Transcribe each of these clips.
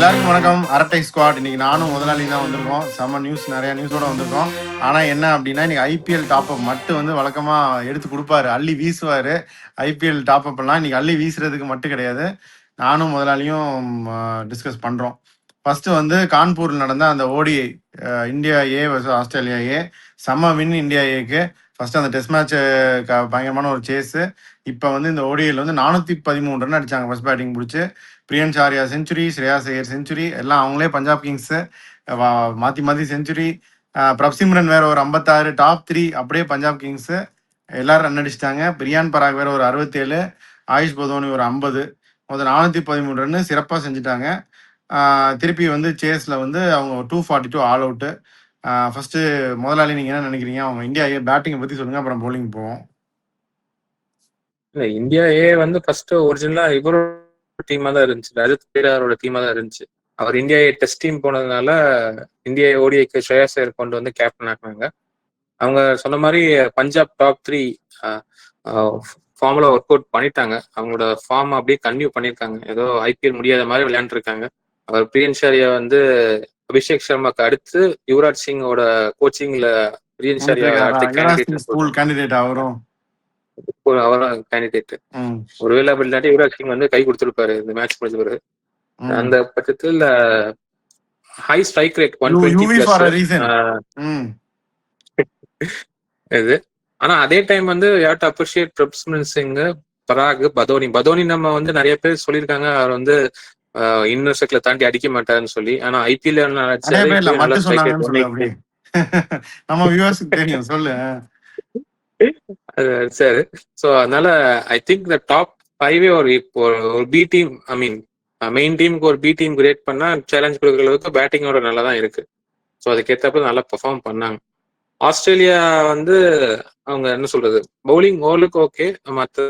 எல்லாருக்கும் வணக்கம். அரட்டை ஸ்குவாட். இன்னைக்கு நானும் முதலாளி தான் வந்திருக்கோம். செம்ம நியூஸ், நிறைய நியூஸோட வந்திருக்கோம். ஆனா என்ன அப்படின்னா, இன்னைக்கு ஐபிஎல் டாப்அப் மட்டும் வந்து வழக்கமா எடுத்து கொடுப்பாரு, அள்ளி வீசுவாரு. ஐபிஎல் டாப்அப் எல்லாம் இன்னைக்கு அள்ளி வீசுறதுக்கு மட்டும் கிடையாது. நானும் முதலாளியும் டிஸ்கஸ் பண்றோம். ஃபர்ஸ்ட் வந்து கான்பூரில் நடந்த அந்த ODI India A versus Australia A, செம்ம வின் இந்தியா ஏக்கு. ஃபர்ஸ்ட் அந்த டெஸ்ட் மேட்ச் பயங்கரமான ஒரு சேஸ். இப்போ வந்து இந்த ஓடிஐல வந்து 413 ரன் அடிச்சாங்க ஃபர்ஸ்ட் பேட்டிங் பிடிச்சி. பிரியன்ஸ் ஆர்யா செஞ்சுரி, ஸ்ரேயாஸ் ஐயர் செஞ்சுரி, எல்லாம் அவங்களே பஞ்சாப் கிங்ஸ் மாற்றி மாற்றி செஞ்சுரி. பிரப்சிம்ரன் வேற ஒரு 56, டாப் 3 அப்படியே பஞ்சாப் கிங்ஸ் எல்லாரும் ரன் அடிச்சிட்டாங்க. பிரியான் பராக் வேற ஒரு 67, ஆயுஷ் பதோனி ஒரு 50, மொத்தம் 413 ரன்னு சிறப்பாக செஞ்சுட்டாங்க. திருப்பி வந்து சேஸ்ல வந்து அவங்க 242 ஆல் அவுட்டு. ஃபர்ஸ்ட் முதலாளி நீங்க என்ன நினைக்கிறீங்க? அவங்க இந்தியா பேட்டிங்கை பத்தி சொல்லுங்க, அப்புறம் போலிங் போவோம். இல்ல, இந்தியா ஏ வந்து ஃபர்ஸ்ட் ஒரிஜினலா இவரோட டீமா தான் இருந்துச்சு, ரஜத் பேடாரோட டீமா தான் இருந்துச்சு. அவர் இந்தியா ஏ டெஸ்ட் டீம் போனதுனால இந்தியா ஓடிஐக்கு ஸ்ரேயாஸ் ஐயர் கொண்டு வந்து கேப்டன் ஆக்குனாங்க. அவங்க சொன்ன மாதிரி பஞ்சாப் டாப் 3 ஃபார்ம்ல ஒர்க் அவுட் பண்ணிட்டாங்க. அவங்களோட ஃபார்ம் அப்படியே கன்டினியூ பண்ணியிருக்காங்க. ஏதோ ஐபிஎல் முடியாத மாதிரி விளையாண்டுருக்காங்க. அவர் பிரியன்ஸ் ஆர்யா வந்து அபிஷேக் சர்மாக்கு அடுத்து யுவராஜ் சிங்கோட கோச்சிங்ல பிரியன்ஸ் ஆர்யா கேண்டிடேட் அவரும் கேண்டிடேட். ஒருவேளை அப்படி இல்லாட்டி யுவராஜ் சிங் வந்து கை கொடுத்துருப்பாரு இந்த மேட்ச் முடிஞ்ச பிறகு. அந்த பட்சத்தில் ஹை ஸ்ட்ரைக் ரேட் 120+. இது ஆனா அதே டைம் வந்து you do appreciate Prabhsimran Singh, Parag, Badoni நம்ம வந்து நிறைய பேர் சொல்லியிருக்காங்க அவர் வந்து இன்னர் சர்க்கிளை தாண்டி அடிக்க மாட்டாருன்னு சொல்லி. ஆனா ஐபிஎல் சரி. ஸோ அதனால ஐ திங்க் த டாப் 5 ஒரு இப்போ ஒரு பி டீம், ஐ மீன் மெயின் டீமுக்கு ஒரு பி டீம் கிரியேட் பண்ணா சேலஞ்ச் கொடுக்குற அளவுக்கு பேட்டிங்கோட நல்லா தான் இருக்கு. ஸோ அதுக்கேற்றப்ப நல்லா பெர்ஃபார்ம் பண்ணாங்க. ஆஸ்திரேலியா வந்து அவங்க என்ன சொல்றது, பவுலிங் ஓவருக்கு ஓகே. மற்ற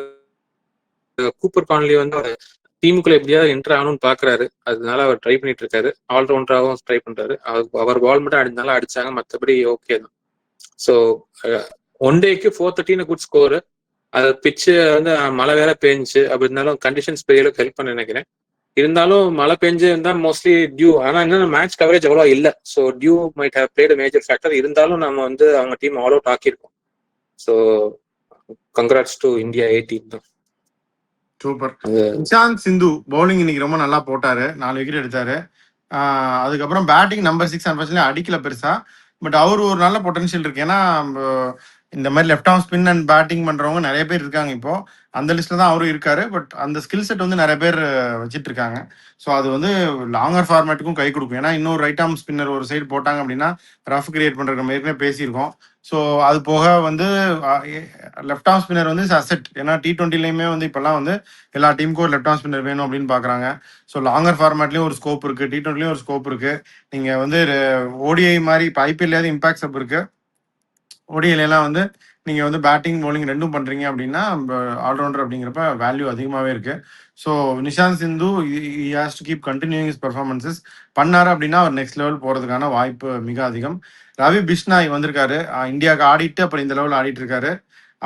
கூப்பர் கான்லி வந்து அவர் டீமுக்குள்ள எப்படியாவது என்டர் ஆகணும்னு பாக்குறாரு. அதனால அவர் ட்ரை பண்ணிட்டு இருக்காரு. ஆல்ரவுண்டராகவும் ட்ரை பண்றாரு. அவர் பால் மட்டும் அடிச்சாலும் அடிச்சாங்க, மற்றபடி ஓகே தான். ஸோ ஒன் டேக்கு 413 குட் ஸ்கோரு. அது பிச்சு வந்து மழை வேற பெஞ்சு, அப்படி இருந்தாலும் கண்டிஷன்ஸ் பெரிய அளவுக்கு ஹெல்ப் பண்ண நினைக்கிறேன். இருந்தாலும் மழை பெஞ்சு இருந்தா மோஸ்ட்லி டியூ, ஆனா என்ன மேட்ச் கவரேஜ் அவ்வளோ இல்லை. So dew might have played major factor. இருந்தாலும் நம்ம வந்து அவங்க டீம் ஆல் அவுட் ஆக்கியிருக்கோம். So congrats to India A team தான். சூப்பர். நிஷாந்த் சிந்து பவுலிங் இன்னைக்கு ரொம்ப நல்லா போட்டாரு, 4 விக்கெட் எடுத்தாரு. அதுக்கப்புறம் பேட்டிங் நம்பர் 6 அன்ஃபார்ச்சுனேட்லி அடிக்கல பெருசா. பட் அவர் ஒரு நல்ல பொட்டன்ஷியல் இருக்கு. ஏன்னா இந்த மாதிரி left arm spin and batting பண்றவங்க நிறைய பேர் இருக்காங்க. இப்போ அந்த லிஸ்ட்ல தான் அவரும் இருக்காரு. பட் அந்த ஸ்கில் செட் வந்து நிறைய பேர் வச்சிட்டு இருக்காங்க. ஸோ அது வந்து லாங்கர் ஃபார்மேட்டுக்கும் கை கொடுக்கும். ஏன்னா இன்னொரு ரைட் ஆர்ம் ஸ்பின்னர் ஒரு சைடு போட்டாங்க அப்படின்னா ரஃப் கிரியேட் பண்றது நம்ம ஏற்கனவே பேசியிருக்கோம். ஸோ அது போக வந்து லெஃப்ட் ஆர்ம் ஸ்பின்னர் வந்து அசெட். ஏன்னா T20லையுமே வந்து இப்போல்லாம் வந்து எல்லா டீமுக்கும் ஒரு லெஃப்ட் ஆர்ம் ஸ்பின்னர் வேணும் அப்படின்னு பார்க்குறாங்க. ஸோ லாங்கர் ஃபார்மேட்லேயும் ஒரு ஸ்கோப் இருக்குது, T20லையும் ஒரு ஸ்கோப் இருக்குது. நீங்கள் வந்து ஓடிஐ மாதிரி இப்போ ஐபிஎல்லையாவது இம்பாக்ட்ஸ் அப் இருக்குது. ஓடிஐலாம் வந்து நீங்கள் வந்து பேட்டிங் பவுலிங் ரெண்டும் பண்ணுறீங்க அப்படின்னா ஆல்ரவுண்டர் அப்படிங்கிறப்ப வேல்யூ அதிகமாகவே இருக்குது. So Nishant Sindhu has to keep continuing his performances. பண்ணார் அப்படின்னா அவர் நெக்ஸ்ட் லெவல் போகிறதுக்கான வாய்ப்பு மிக அதிகம். ரவி பிஷ்னாய் வந்திருக்காரு, இந்தியாவுக்கு ஆடிட்டு அப்புறம் இந்த லெவலில் ஆடிட்டு இருக்காரு.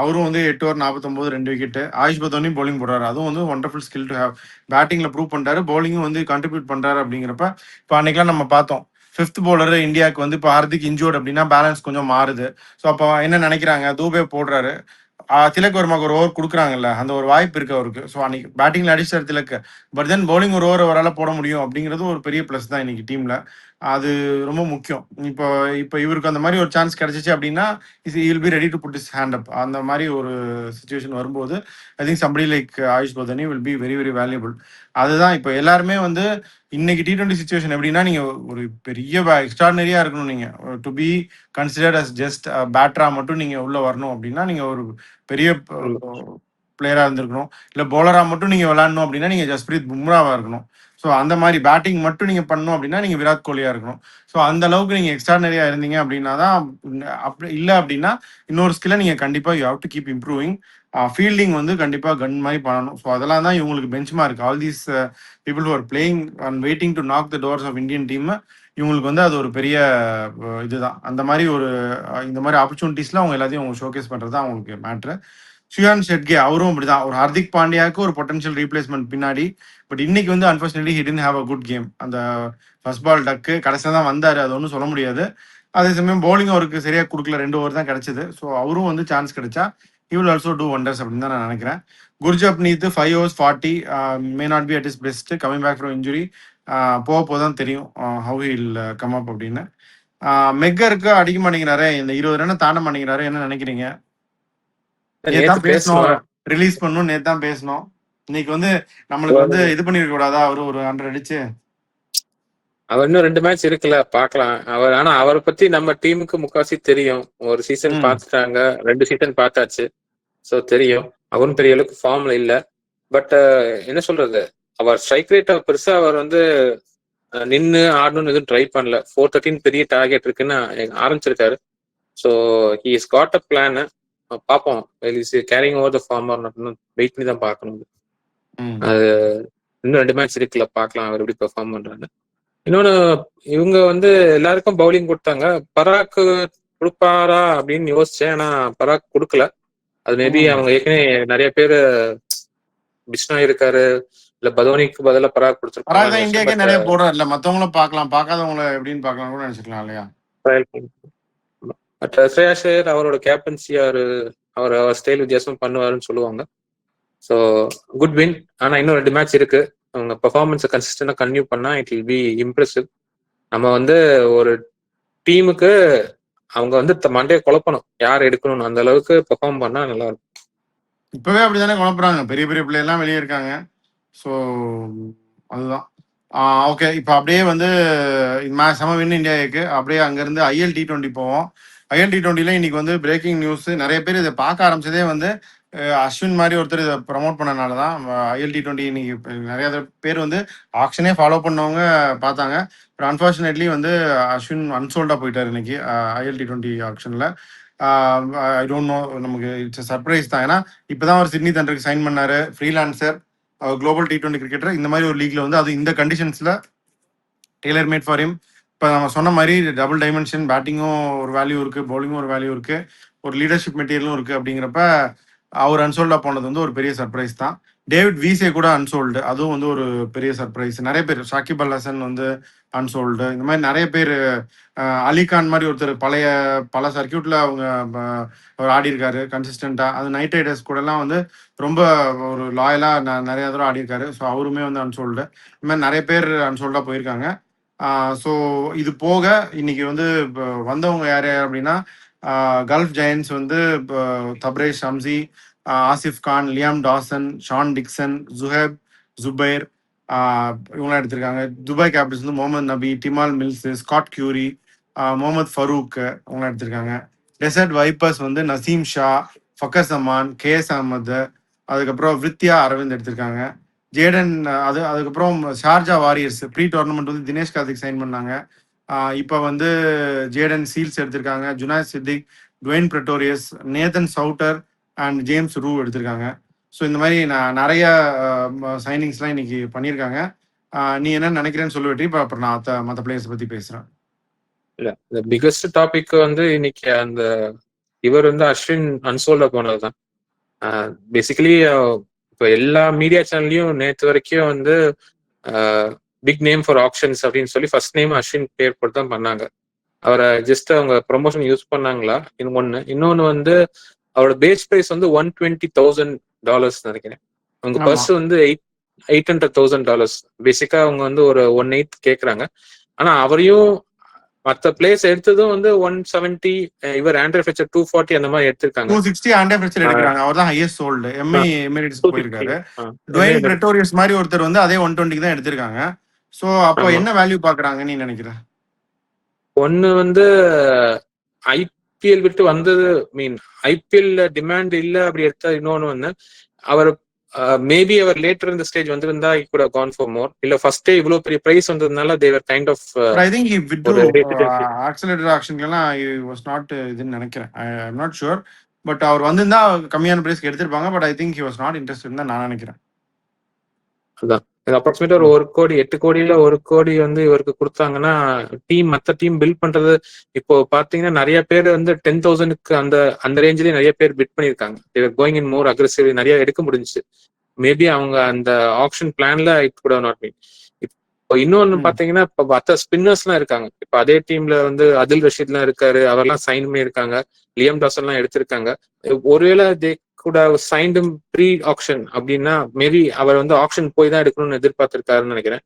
அவரும் வந்து 8 ஓவர் 49, 2 விக்கெட்டு. ஆயுஷ் பதோனியும் பவுலிங் போடுறாரு. அதுவும் வந்து ஒண்டர்ஃபுல் ஸ்கில் டு ஹேவ். பேட்டிங்கில் ப்ரூவ் பண்ணுறாரு, பவுலிங்கும் வந்து கான்ட்ரிபியூட் பண்ணுறாரு. அப்படிங்கிறப்ப இப்போ அன்னைக்கெல்லாம் நம்ம பார்த்தோம் 5th bowler இந்தியாவுக்கு வந்து இப்போ ஹார்திக் இன்ஜூர்ட் அப்படின்னா பேலன்ஸ் கொஞ்சம் மாறுது. ஸோ அப்போ என்ன நினைக்கிறாங்க, தூபே போடுறாரு, திலக் வர்மாக்கு ஒரு ஓவர் கொடுக்குறாங்கல்ல, அந்த ஒரு வாய்ப்பு இருக்கு அவருக்கு. ஸோ அன்னைக்கு பேட்டிங்ல அடிச்சார் திலக். பட் தென் பவுலிங் ஒரு ஓவர் அவரால் போட முடியும் அப்படிங்கிறது ஒரு பெரிய ப்ளஸ் தான் இன்னைக்கு டீம்ல. அது ரொம்ப முக்கியம். இப்போ இப்போ இவருக்கு அந்த மாதிரி ஒரு சான்ஸ் கிடைச்சிச்சு அப்படின்னா will be ready to put his hand up. அந்த மாதிரி ஒரு சுச்சுவேஷன் வரும்போது I think somebody like Ayush Badoni will be very very valuable. அதுதான் இப்போ எல்லாருமே வந்து இன்னைக்கு T20 சுச்சுவேஷன் எப்படின்னா, நீங்க ஒரு பெரிய எக்ஸ்ட்ராடினரியா இருக்கணும். நீங்க to be considered as just பேட்டரா மட்டும் நீங்க உள்ள வரணும் அப்படின்னா நீங்க ஒரு பெரிய பிளேயரா இருந்திருக்கணும். இல்லை பவுலரா மட்டும் நீங்க விளையாடணும் அப்படின்னா நீங்க ஜஸ்பிரீத் பும்ராவா இருக்கணும். ஸோ அந்த மாதிரி பேட்டிங் மட்டும் நீங்க பண்ணணும் அப்படின்னா நீங்க விராட் கோலியா இருக்கணும். ஸோ அந்த அளவுக்கு நீங்க எக்ஸ்ட்ராடினரியா இருந்தீங்க அப்படின்னா தான். அப்படி இல்லை அப்படின்னா இன்னொரு ஸ்கில்லை நீங்க கண்டிப்பா you have to keep improving. Fielding வந்து கண்டிப்பாக கன் மாதிரி பண்ணணும். ஸோ அதெல்லாம் தான் இவங்களுக்கு benchmark. All these people who are playing and waiting to knock the doors of Indian team, இவங்களுக்கு வந்து அது ஒரு பெரிய இதுதான். அந்த மாதிரி ஒரு இந்த மாதிரி ஆப்பர்ச்சுனிட்டிஸ்ல அவங்க எல்லாத்தையும் அவங்க ஷோகேஸ் பண்ணுறது தான் அவங்களுக்கு மேட்ரு. சுயான் ஷெட்கே அவரும் அப்படிதான். ஒரு ஹர்திக் பாண்டியாவுக்கு ஒரு பொட்டன்ஷியல் ரீப்ளேஸ்மெண்ட் பின்னாடி. பட் இன்னைக்கு வந்து unfortunately he didn't have a good game. அந்த ஃபர்ஸ்ட் பால் டக்கு கடைசியா தான் வந்தாரு. அது ஒன்றும் சொல்ல முடியாது. அதே சமயம் பவுலிங் அவருக்கு சரியா கொடுக்கல. 2 ஓவர் தான் கிடைச்சது. ஸோ அவரும் வந்து சான்ஸ் கிடைச்சா he will also do wonders அப்படின்னு தான் நான் நினைக்கிறேன். Gurjapneet 5 overs 40 may not be at his best coming back from injury. போக போக தான் தெரியும் ஹவு ஹில் கம் அப் அப்படின்னு. மெக்கருக்கு அடிக்க மாட்டேங்கிறாரு. இந்த 20 ரன் தாண்ட மாட்டேங்கிறாரு. என்ன நினைக்கிறீங்க? நேத்தான் பேசணும், ரிலீஸ் பண்ணணும். நேத்தான் பேசணும். இன்னைக்கு வந்து நம்மளுக்கு வந்து இது பண்ணிருக்க கூடாதா? அவரு ஒரு 100 அடிச்சு. அவர் இன்னும் 2 மேட்ச் இருக்குல்ல, பாக்கலாம். அவர் ஆனா அவரை பத்தி நம்ம டீமுக்கு முக்காசி தெரியும். ஒரு சீசன் பார்த்துட்டாங்க, 2 சீசன் பார்த்தாச்சு. சோ தெரியும். அவரும் பெரிய அளவுக்கு ஃபார்ம்ல இல்ல. பட் என்ன சொல்றது, அவர் ஸ்ட்ரைக் ரேட் பெருசா அவர் வந்து நின்று ஆடணும்னு எதுவும் ட்ரை பண்ணல. 413 பெரிய டார்கெட் இருக்குன்னு ஆரம்பிச்சிருக்காரு. So he is got a plan. பார்ப்போம், carrying over the form wait பண்ணி தான் பார்க்கணும். அது இன்னும் 2 மேட்ச் இருக்குல்ல, பார்க்கலாம் அவர் எப்படி பெர்ஃபார்ம் பண்றாங்க. இன்னொன்னு, இவங்க வந்து எல்லாருக்கும் பவுலிங் கொடுத்தாங்க. பராக் கொடுப்பாரா அப்படின்னு யோசிச்சேன். ஆனா பராக் கொடுக்கல. அது மேபி அவங்க ஏற்கனவே நிறைய பேரு பிஷ்ணா இருக்காரு, இல்ல பதோனிக்கு பதிலா பராக் கொடுத்துருக்காங்க. இந்தியாக்கே நிறைய போடுறாரு இல்ல, மத்தவங்களும் பார்க்கலாம், பார்க்காதவங்கள எப்படின்னு பார்க்கலாம் கூட நினைச்சுக்கலாம் இல்லையா? ஸ்ரேயாஸ் ஐயர் அவரோட கேப்டன்சி அவர் ஸ்டைல் வித்தியாசம் பண்ணுவாருன்னு சொல்லுவாங்க. So good win. ஆனா இன்னும் 2 மேட்ச் இருக்கு. அவங்க பெர்ஃபார்மன்ஸை கன்சிஸ்டண்டா கன்டினியூ பண்ணா இட் வில் பி இம்ப்ரெசிவ். நம்ம வந்து ஒரு டீமுக்கு அவங்க வந்து மண்டே குழப்பணும், யார் எடுக்கணும், அந்த அளவுக்கு பெர்ஃபார்ம் பண்ணா நல்லா இருக்கும். இப்பவே அப்படிதானே குழப்புறாங்க, பெரிய பெரிய பிளேயர் எல்லாம் வெளியே இருக்காங்க. ஸோ அதுதான். ஓகே, இப்போ அப்படியே வந்து செம வின் இந்தியாவுக்கு. அப்படியே அங்கேருந்து IL T20 போவோம். IL T20ல இன்னைக்கு வந்து பிரேக்கிங் நியூஸ். நிறைய பேர் இதை பார்க்க ஆரம்பிச்சதே வந்து அஸ்வின் மாதிரி ஒருத்தர் இதை ப்ரமோட் பண்ணனால தான். IL T20 இன்னைக்கு நிறைய பேர் வந்து ஆக்ஷனே ஃபாலோ பண்ணவங்க பார்த்தாங்க. பட் அன்ஃபார்ச்சுனேட்லி வந்து அஸ்வின் அன்சோல்டா போயிட்டார் இன்னைக்கு IL T20 ஆக்ஷனில். ஐ டோன்ட் நோ, நமக்கு இட்ஸ் சர்ப்ரைஸ் தான். ஏன்னா இப்போதான் அவர் சிட்னி தண்டருக்கு சைன் பண்ணாரு, ஃப்ரீலான்சர், குளோபல் T20 கிரிக்கெட்டர். இந்த மாதிரி ஒரு லீக்ல வந்து அது இந்த கண்டிஷன்ஸ்ல டெய்லர் மேட் ஃபார் ஹிம். இப்போ நம்ம சொன்ன மாதிரி டபுள் டைமென்ஷன், பேட்டிங்கும் ஒரு வேல்யூ இருக்கு, பவுலிங்கும் ஒரு வேல்யூ இருக்கு, ஒரு லீடர்ஷிப் மெட்டீரியலும் இருக்கு. அப்படிங்கிறப்ப அவர் அன்சோல்டா போனது வந்து ஒரு பெரிய சர்ப்ரைஸ் தான். டேவிட் வீசே கூட அன்சோல்டு, அதுவும் வந்து ஒரு பெரிய சர்ப்ரைஸ். நிறைய பேர், ஷாக்கிப் அல் ஹசன் வந்து அன்சோல்டு, இந்த மாதிரி நிறைய பேர். அலிகான் மாதிரி ஒருத்தர் பல சர்க்கியூட்ல அவங்க ஆடி இருக்காரு கன்சிஸ்டண்டா. அது நைட் ரைடர்ஸ் கூட எல்லாம் வந்து ரொம்ப ஒரு லாயலா நிறைய தடவை ஆடி இருக்காரு. ஸோ அவருமே வந்து அன்சோல்டு. இந்த மாதிரி நிறைய பேர் அன்சோல்டா போயிருக்காங்க. ஸோ இது போக இன்னைக்கு வந்து வந்தவங்க யார் அப்படின்னா, கல்ஃப் ஜெயன்ஸ் வந்து Tabraiz Shamsi, Asif Khan, Liam Dawson, Sean Dickson, Zuhaib Zubair இவங்களாம் எடுத்திருக்காங்க. துபாய் கேபிட்டல்ஸ் வந்து Mohammad Nabi, Tymal Mills, Scott Currie, Mohammad Farooq இவங்களாம் எடுத்திருக்காங்க. டெசர்ட் வைப்பர்ஸ் வந்து நசீம் ஷா, ஃபக்கர் சமான், KS அகமது, அதுக்கப்புறம் வித்யா அரவிந்த் எடுத்திருக்காங்க. ஜேடன் அதுக்கப்புறம் ஷார்ஜா வாரியர்ஸ் ப்ரீ டோர்னமெண்ட் வந்து தினேஷ் கார்த்திக் சைன் பண்ணாங்க. இப்போ வந்து ஜேடன் சீல்ஸ் எடுத்திருக்காங்க. Junaid Siddique, Dwaine Pretorius, Nathan Sowter and James Rew எடுத்திருக்காங்க. ஸோ இந்த மாதிரி நிறைய சைனிங்ஸ்லாம் இன்னைக்கு பண்ணியிருக்காங்க. நீ என்ன நினைக்கிறேன்னு சொல்லி வெற்றி. இப்போ அப்புறம் நான் மற்ற பிளேயர்ஸ் பற்றி பேசுகிறேன். இல்லை, இந்த பிகஸ்ட் டாபிக் வந்து இன்னைக்கு அந்த இவர் வந்து அஸ்வின் அன்சோல்டா போனதுதான். பேசிக்கலி இப்போ எல்லா மீடியா சேனல்லையும் நேற்று வரைக்கும் வந்து பிக் நேம் ஃபார் ஆப்ஷன்ஸ் அப்படின்னு சொல்லி ஃபர்ஸ்ட் நேம் அஸ்வின் பேர் போட்டு தான் பண்ணாங்க. அவரை ஜஸ்ட் அவங்க ப்ரொமோஷன் யூஸ் பண்ணாங்களா இன்னொன்னு வந்து அவரோட பேஸ் பிரைஸ் வந்து $120,000 நினைக்கிறேன். அவங்க பர்ஸ் வந்து $800,000. பேசிக்கா அவங்க வந்து ஒரு 1/8 கேட்கறாங்க. ஆனா அவரையும் மற்ற பிளேஸ் எடுத்ததும் வந்து 170, இவர் ஆண்ட்ரே ஃபிளெச்சர் 240 அந்த மாதிரி எடுத்திருக்காங்க. 260 ஆண்ட்ரே ஃபிளெச்சர் எடுக்கறாங்க. அவர் தான் ஹையஸ்ட் சோல்டு. எமிரேட்ஸ் போயிருக்காரு. டுவைன் பிரட்டோரியஸ் மாதிரி ஒருத்தர் வந்து அதே 120 தான் எடுத்திருக்காங்க. சோ அப்போ என்ன வேல்யூ பாக்குறாங்க நீ நினைக்கிற? ஒன்னு வந்து IPL விட்டு வந்தது, IPL டிமாண்ட் இல்ல அப்படி எடுத்தா. இன்னொன்னு வந்து அவர் மேபி அவர் லேட்டர் இந்த ஸ்டேஜ் வந்திருந்தா he could have gone for more. இல்ல ஃபர்ஸ்டே இவ்வளவு பெரிய பிரைஸ் வந்ததுனால they were kind of I think he withdrew accelerated actionலாம் he was not இதுன்னு நினைக்கிறேன். I am not sure, but அவர் வந்திருந்தா கம்மியான பிரைஸ்க்கு எடுத்திருப்பாங்க. But I think he was not interested தான் நான் நினைக்கிறேன். அதான் அப்ராக்சிமேட்டா ஒரு 1 கோடி 8 கோடியில 1 கோடி வந்து இவருக்கு கொடுத்தாங்கன்னா மத்த டீம் பில்ட் பண்றது. இப்போ பாத்தீங்கன்னா நிறைய பேர் வந்து 10,000க்கு அந்த அந்த ரேஞ்சிலேயே நிறைய பேர் பிட் பண்ணிருக்காங்க. கோயிங் இன் மோர் அக்ரெசிவ், நிறைய எடுக்க முடிஞ்சுச்சு. மேபி அவங்க அந்த ஆப்ஷன் பிளான்ல இட் குட் நாட் மீன். இப்போ இன்னொன்னு பாத்தீங்கன்னா இப்ப மத்த ஸ்பின்னர்ஸ் எல்லாம் இருக்காங்க. இப்ப அதே டீம்ல வந்து அதில் ரஷீத் எல்லாம் இருக்காரு, அவர்லாம் சைன் பண்ணியிருக்காங்க. லியம் டாசன் எல்லாம் எடுத்திருக்காங்க. ஒருவேளை தே கூட சைன்ட் ப்ரீ ஆக்ஷன் அப்படின்னா மேபி அவர் வந்து ஆக்ஷன் போய் தான் எடுக்கணும்னு எதிர்பார்த்திருக்காருன்னு நினைக்கிறேன்.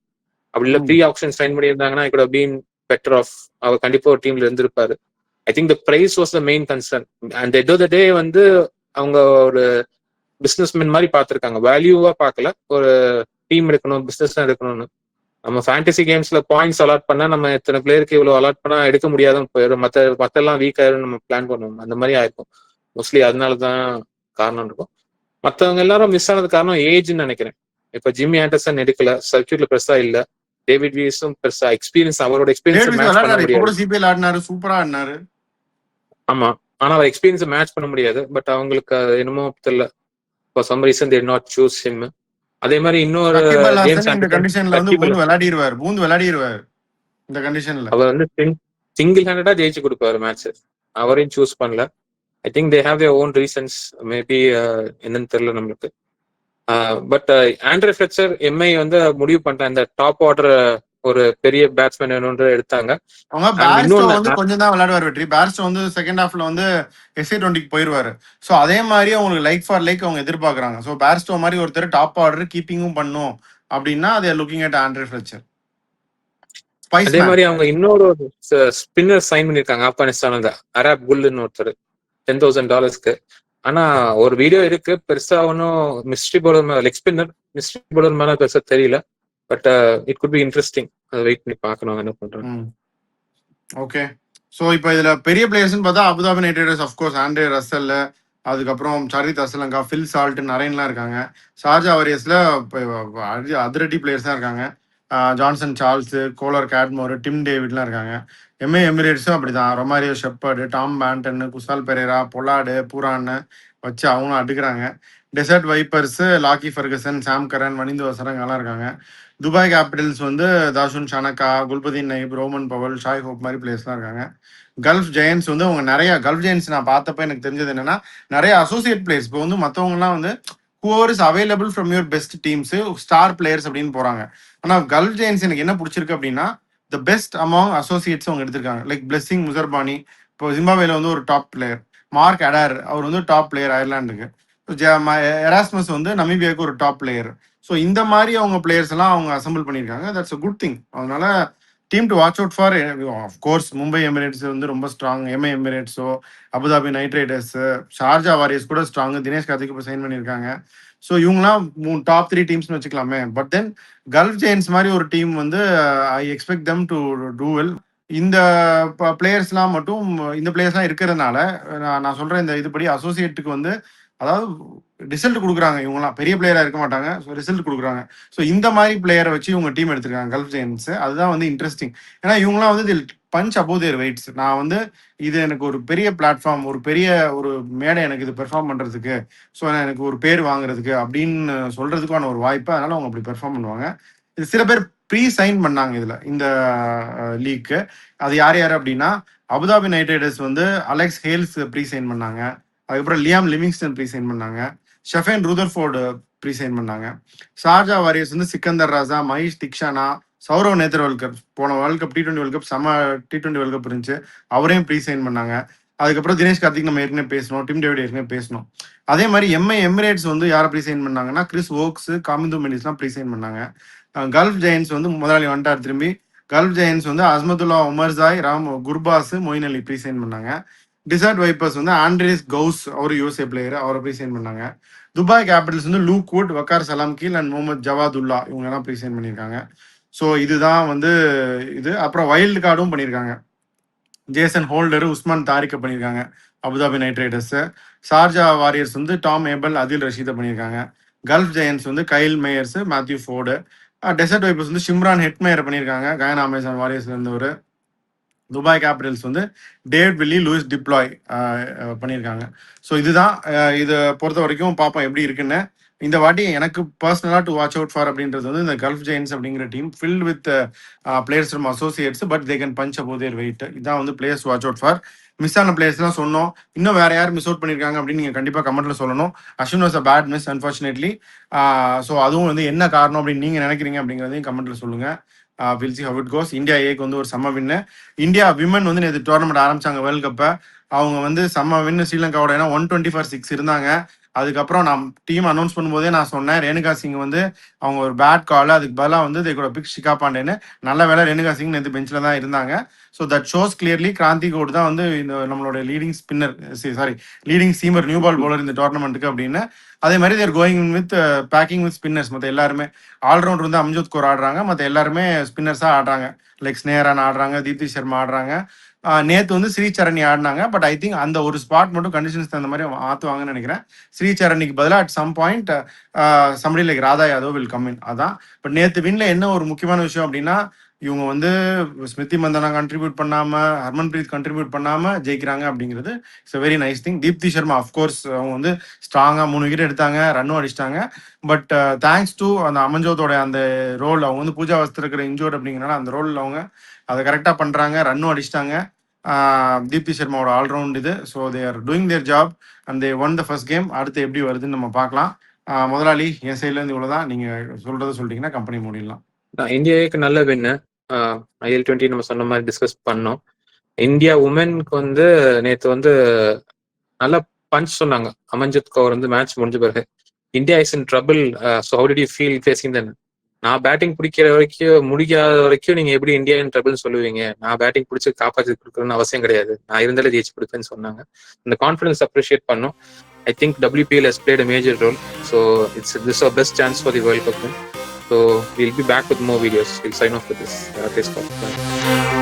அப்படி இல்ல ப்ரீ ஆக்ஷன் சைன் பண்ணியிருந்தாங்கன்னா கூட பீன் பெட்டர் ஆஃப். அவர் கண்டிப்பா ஒரு டீம்ல இருந்திருப்பாரு. I think the price was the main concern. And at of the day வந்து அவங்க ஒரு பிசினஸ்மேன் மாதிரி பார்த்திருக்காங்க, வேல்யூவா பார்க்கல. ஒரு டீம் எடுக்கணும், பிசினஸ் எடுக்கணும்னு. நம்ம ஃபேண்டசி கேம்ஸ்ல பாயிண்ட்ஸ் அலாட் பண்ணா நம்ம எத்தனை பிளேயருக்கு இவ்வளவு அலாட் பண்ணா எடுக்க முடியாதுன்னு போயிடும், மத்தெல்லாம் வீக் ஆயிரும் நம்ம பிளான் பண்ணுவோம். அந்த மாதிரி ஆயிருக்கும் மோஸ்ட்லி. அதனாலதான் காரணம் இருக்கும். மத்தவங்க எல்லாரும் மிஸ் ஆனது காரணம் ஏஜ்னு நினைக்கிறேன். இப்ப ஜிம்மி ஆண்டர்சன் எடுக்கல, சர்க்யூட்ல பெருசா இல்ல. டேவிட் வீஸும் பெருசா எக்ஸ்பீரியன்ஸ், அவரோட எக்ஸ்பீரியன்ஸ் மேட்ச் பண்ண முடியாது. சிபிஎல் ஆடினாரு, சூப்பரா ஆடினாரு. ஆமா, ஆனா அவர் எக்ஸ்பீரியன்ஸ் மேட்ச் பண்ண முடியாது. பட் அவங்களுக்கு என்னமோ தெரியல, for some reason they not choose him. அதே மாதிரி இன்னொரு ஜேம்ஸ் இந்த கண்டிஷன்ல வந்து பூந்து விளையாடிடுவார். இந்த கண்டிஷன்ல அவர் வந்து சிங்கிள் ஹேண்டடா ஜெயிச்சு கொடுப்பாரு மேட்ச். அவரையும் சூஸ் பண்ணல. I think they have their own reasons. Maybe என்னன்னு தெரியல நம்மளுக்கு. பட் ஆண்ட்ரே ஃபிளெச்சர் எம்ஐ வந்து முடிவு பண்ணிட்டாங்க, இந்த டாப் ஆர்டர் ஒரு பெரிய பேட்ஸ்மேன் வேணும்னு எடுத்தாங்க. அவங்க பேர்ஸ்டோ வந்து கொஞ்சம் தான் விளையாடுவார் வெற்றி. பேர்ஸ்டோ வந்து செகண்ட் ஹாஃப்ல வந்து SA20க்கு போயிருவாரு. ஸோ அதே மாதிரி அவங்களுக்கு லைக் ஃபார் லைக் அவங்க எதிர்பார்க்கறாங்க. ஸோ பேர்ஸ்டோ மாதிரி ஒருத்தர் டாப் ஆர்டர் கீப்பிங்கும் பண்ணும் அப்படின்னா they are looking at Andre Fletcher. அதே மாதிரி அவங்க இன்னொரு ஸ்பின்னர் சைன் பண்ணிருக்காங்க ஆப்கானிஸ்தான், அரப் குல்னு ஒருத்தர், $10,000. ஆனா ஒரு வீடியோ இருக்கு, பெருசா ஒன்னும் mystery bowler leg spinner mystery bowler மேல பெருசா தெரியல. But it could be interesting. அதை வெயிட் பண்ணி பார்க்கணும் என்ன பண்றாங்க. ஓகே, ஸோ இப்போ இதுல பெரிய பிளேயர்ஸ்னு பார்த்தா Abu Dhabi night riders of course Andre Russell, அதுக்கப்புறம் சரித் அசலங்கா, ஃபில் சால்ட், நரேன்லாம் இருக்காங்க. ஷார்ஜா வாரியர்ஸ்ல அதிரடி பிளேயர்ஸ் தான் இருக்காங்க. Johnson Charles, Kohler Cadmore, Tim டேவிட்லாம் இருக்காங்க. எம்ஏ எமிரேட்ஸும் அப்படிதான். Romario Shepherd, Tom Banton, Kusal Perera, Pollard, பூரான்னு வச்சு அவங்களும் அடுக்கிறாங்க. Desert vipers, Lockie Ferguson, Sam Curran, Wanindu வசரங்கெல்லாம் இருக்காங்க. துபாய் கேபிட்டல்ஸ் வந்து Dasun Shanaka, Gulbadin Naib, Rovman Powell, Shai Hope மாதிரி பிளேயர்ஸ்லாம் இருக்காங்க. கல்ஃப் ஜெயன்ஸ் வந்து அவங்க நிறைய கல்ஃப் ஜெயன்ஸ் நான் பார்த்தப்ப எனக்கு தெரிஞ்சது என்னன்னா நிறைய அசோசியேட் பிளேயர்ஸ். இப்போ வந்து மற்றவங்கலாம் வந்து whoever is available from your best teams star players அப்படின்னு போறாங்க. ஆனா கல்ஃப் ஜெயன்ஸ் எனக்கு என்ன பிடிச்சிருக்கு அப்படின்னா த பெஸ்ட் அமாங் அசோசியேட்ஸ் அவங்க எடுத்திருக்காங்க. லைக் பிளெஸிங் முசர்பானி இப்போ ஜிம்பாப்வேல வந்து ஒரு டாப் பிளேயர். மார்க் அடார் அவர் வந்து டாப் பிளேயர் அயர்லாண்டுக்கு. எராஸ்மஸ் வந்து நமீபியாவுக்கு ஒரு டாப் பிளேயர். ஸோ இந்த மாதிரி அவங்க பிளேயர்ஸ் எல்லாம் அவங்க அசம்பிள் பண்ணியிருக்காங்க. That's a good thing. அதனால team to watch out for. Of course Mumbai Emirates வந்து ரொம்ப ஸ்ட்ராங். எம்ஏ எமிரேட்ஸோ, Abu Dhabi night Riders, Sharjah warriors கூட ஸ்ட்ராங். தினேஷ் கார்த்திக் இப்போ சைன் பண்ணியிருக்காங்க. ஸோ இவங்கலாம் டாப் 3 டீம்ஸ்னு வச்சுக்கலாமே. பட் தென் கல்ஃப் ஜெயின்ஸ் மாதிரி ஒரு டீம் வந்து I expect them to do well. இந்த பிளேயர்ஸ்லாம் மட்டும் இந்த பிளேயர்ஸ்லாம் இருக்கிறதுனால நான் சொல்றேன், இந்த இதுபடி அசோசியேட்டுக்கு வந்து அதாவது ரிசல்ட் கொடுக்குறாங்க. இவங்கலாம் பெரிய பிளேயரா இருக்க மாட்டாங்க, ஸோ ரிசல்ட் கொடுக்குறாங்க. ஸோ இந்த மாதிரி பிளேயரை வச்சு இவங்க டீம் எடுத்திருக்காங்க கல்ஃப் ஜெயின்ஸ். அதுதான் வந்து இன்ட்ரெஸ்டிங். ஏன்னா இவங்கலாம் வந்து பஞ்ச் அபோவ் தேர் வெயிட்ஸ். நான் வந்து இது எனக்கு ஒரு பெரிய பிளாட்ஃபார்ம், ஒரு பெரிய ஒரு மேடை எனக்கு இது பெர்ஃபார்ம் பண்றதுக்கு, ஸோ எனக்கு ஒரு பேர் வாங்குறதுக்கு அப்படின்னு சொல்றதுக்கான ஒரு வாய்ப்பு. அதனால அவங்க அப்படி பெர்ஃபார்ம் பண்ணுவாங்க. இது சில பேர் ப்ரீ சைன் பண்ணாங்க இதுல இந்த லீக்கு. அது யார் யார் அப்படின்னா அபுதாபி நைட் ரைடர்ஸ் வந்து அலெக்ஸ் ஹேல்ஸ் ப்ரீ சைன் பண்ணாங்க. அதுக்கப்புறம் லியாம் லிவிங்ஸ்டன் ப்ரீ சைன் பண்ணாங்க. ஷெஃபேன் ரூதர்ஃபோர்டு ப்ரீ சைன் பண்ணாங்க. ஷார்ஜா வாரியர்ஸ் வந்து சிக்கந்தர் ராஜா, மஹேஷ் திக்ஷானா, சௌரவ் நேத்ரவால்கர். போன world cup T20 world cup செம்ம T20 வேர்ல்ட் கப் இருந்துச்சு, அவரையும் ப்ரீ சைன் பண்ணாங்க. அதுக்கப்புறம் தினேஷ் கார்த்திக் நம்ம ஏற்கனவே பேசணும், டிம் டேவிட் ஏற்கனவே பேசணும். அதே மாதிரி எம்ஐ எமிரேட்ஸ் வந்து யாரை ப்ரீ சைன் பண்ணாங்கன்னா கிறிஸ் ஓக்ஸ், காமிந்து மெண்டிஸ்லாம் ப்ரீ சைன் பண்ணாங்க. கல்ஃப் ஜெயின்ஸ் வந்து முதலாளி வந்துட்டார் திரும்பி. கல்ஃப் ஜெயின்ஸ் வந்து அஸ்மதுல்லா உமர்சாய், ராம் குர்பாஸ், மொயின் அலி ப்ரீ சைன் பண்ணாங்க. டிசர்ட் வைப்பர்ஸ் வந்து ஆண்ட்ரேஸ் கவுஸ், அவர் USA பிளேயர், அவரை ப்ரீ சைன் பண்ணாங்க. துபாய் கேபிட்டல்ஸ் வந்து Luke Wood, Waqar Salamkheil and Mohammad Jawadullah இவங்க எல்லாம் ப்ரீ சைன் பண்ணியிருக்காங்க. ஸோ இதுதான் வந்து இது. அப்புறம் வைல்டு கார்டும் பண்ணியிருக்காங்க. ஜேசன் ஹோல்டரு, உஸ்மான் தாரிக்கை பண்ணியிருக்காங்க Abu Dhabi night Riders. Sharjah Warriors வந்து டாம் ஏபல், அதில் ரஷீதை பண்ணியிருக்காங்க. கல்ஃப் ஜெயன்ஸ் வந்து Kyle Mayers, Matthew Ford. Desert Vipers வந்து ஷிம்ரான் ஹெட்மேயர் பண்ணியிருக்காங்க, கயானா அமேசான் வாரியர்ஸ்ல இருந்தவர். துபாய் கேபிட்டல்ஸ் வந்து டேவிட் வில்லி, லூயிஸ் டிப்ளாய் பண்ணியிருக்காங்க. ஸோ இதுதான் இதை பொறுத்த வரைக்கும் பார்ப்போம் எப்படி இருக்குன்னு. இந்த வாட்டி எனக்கு பர்சனலா டு வாட்ச் அவுட் ஃபார் அப்படின்றது வந்து இந்த கல்ஃப் ஜெயின்ஸ் அப்படிங்கிற team filled with players from associates, but they can punch above their weight. இதான் வந்து players watch out for. Miss ஆன பிளேயர்ஸ்லாம் சொன்னோம். இன்னும் வேற யார் மிஸ் அவுட் பண்ணியிருக்காங்க அப்படின்னு நீங்கள் கண்டிப்பாக கமெண்ட்ல சொல்லணும். Ashwin was a bad miss unfortunately. So அதுவும் வந்து என்ன காரணம் அப்படின்னு நீங்கள் நினைக்கிறீங்க அப்படிங்கிறதையும் கமெண்ட்ல சொல்லுங்க. Will see how it goes. India ஏக்கு வந்து ஒரு செம்ம வின்னு. இந்தியா விமன் வந்து நேற்று டோர்னமெண்ட் ஆரம்பிச்சாங்க வேர்ல்டு கப்பை. அவங்க வந்து செம்ம வின்னு ஸ்ரீலங்காவோட. ஏன்னா 120 இருந்தாங்க. அதுக்கப்புறம் நான் டீம் அனௌன்ஸ் பண்ணும்போதே நான் சொன்னேன், ரேணுகா சிங் வந்து அவங்க ஒரு பேட் கால், அதுக்கு பதிலாக வந்து கூட பிக் ஷிகா பாண்டேன்னு. நல்ல வேலை ரேணுகா சிங் நேற்று பெஞ்சில் தான் இருந்தாங்க. So that shows clearly Kranti Goud தான் வந்து இந்த நம்மளோட leading spinner, leading seamer new ball bowler இந்த டோர்னமெண்ட்டுக்கு அப்படின்னு. அதே மாதிரி they're going with backing with spinners. மற்ற எல்லாருமே ஆல்ரவுண்டர் வந்து அம்ஜோத் கௌர் ஆடுறாங்க, மற்ற எல்லாருமே ஸ்பின்னர்ஸாக ஆடுறாங்க. லைக் ஸ்னேரான் ஆடுறாங்க, தீப்தி சர்மா ஆடுறாங்க. நேற்று வந்து ஸ்ரீசரணி ஆடினாங்க. பட் ஐ திங்க் அந்த ஒரு ஸ்பாட் மட்டும் கண்டிஷன்ஸ் தகுந்த மாதிரி மாற்றுவாங்கன்னு நினைக்கிறேன். ஸ்ரீசரணிக்கு பதிலாக at some point somebody like Radha Yadav will come in. அதான். பட் நேற்று வின்ல என்ன ஒரு முக்கியமான விஷயம் அப்படின்னா, இவங்க வந்து ஸ்மிருதி மந்தனா கண்ட்ரிபியூட் பண்ணாம, ஹர்மன்பிரீத் கண்ட்ரிபியூட் பண்ணாம ஜெயிக்கிறாங்க அப்படிங்கிறது it's very nice thing. Deepti Sharma of course அவங்க வந்து ஸ்ட்ராங்கா 3 விக்கெட் எடுத்தாங்க, ரன்னும் அடிச்சிட்டாங்க. பட் தேங்க்ஸ் டு அந்த அமன்ஜோத்தோட அந்த ரோல், அவங்க வந்து பூஜா வஸ்து இருக்கிற இன்ஜோர்ட் அப்படிங்கிறனால அந்த ரோல் அவங்க அதை கரெக்டாக பண்றாங்க, ரன்னும் அடிச்சிட்டாங்க. தீப்தி சர்மாவோட ஆல்ரவுண்ட் இது. So they are doing there job and they one the first game. அடுத்து எப்படி வருதுன்னு நம்ம பார்க்கலாம். முதலாளி என் சைட்ல இருந்து இவ்வளவுதான். நீங்க சொல்றதை சொல்லிட்டீங்கன்னா கம்பெனி மூடிடலாம். இந்தியாவுக்கு நல்ல வின்னு. IL20 நம்ம சொன்ன மாதிரி டிஸ்கஸ் பண்ணோம். இந்தியா உமனுக்கு வந்து நேற்று வந்து நல்ல பஞ்ச் சொன்னாங்க. அமன்ஜித் கௌர் வந்து மேட்ச் முடிஞ்ச பிறகு India is in trouble, so how did you feel facing then? நான் பேட்டிங் பிடிக்கிற வரைக்கும், முடிக்காத வரைக்கும் நீங்க எப்படி இந்தியா இன் ட்ரபிள் சொல்லுவீங்க? நான் பேட்டிங் பிடிச்சி காப்பாற்றி கொடுக்கணும்னு அவசியம் கிடையாது, நான் இருந்தாலே ஜெயிச்சு கொடுப்பேன்னு சொன்னாங்க. இந்த கான்ஃபிடன்ஸ் அப்ரிஷியேட் பண்ணோம். I think WPL has played a major role, so this is our best chance for the World Cup win. So we'll be back with more videos. We'll sign off with this. Bye.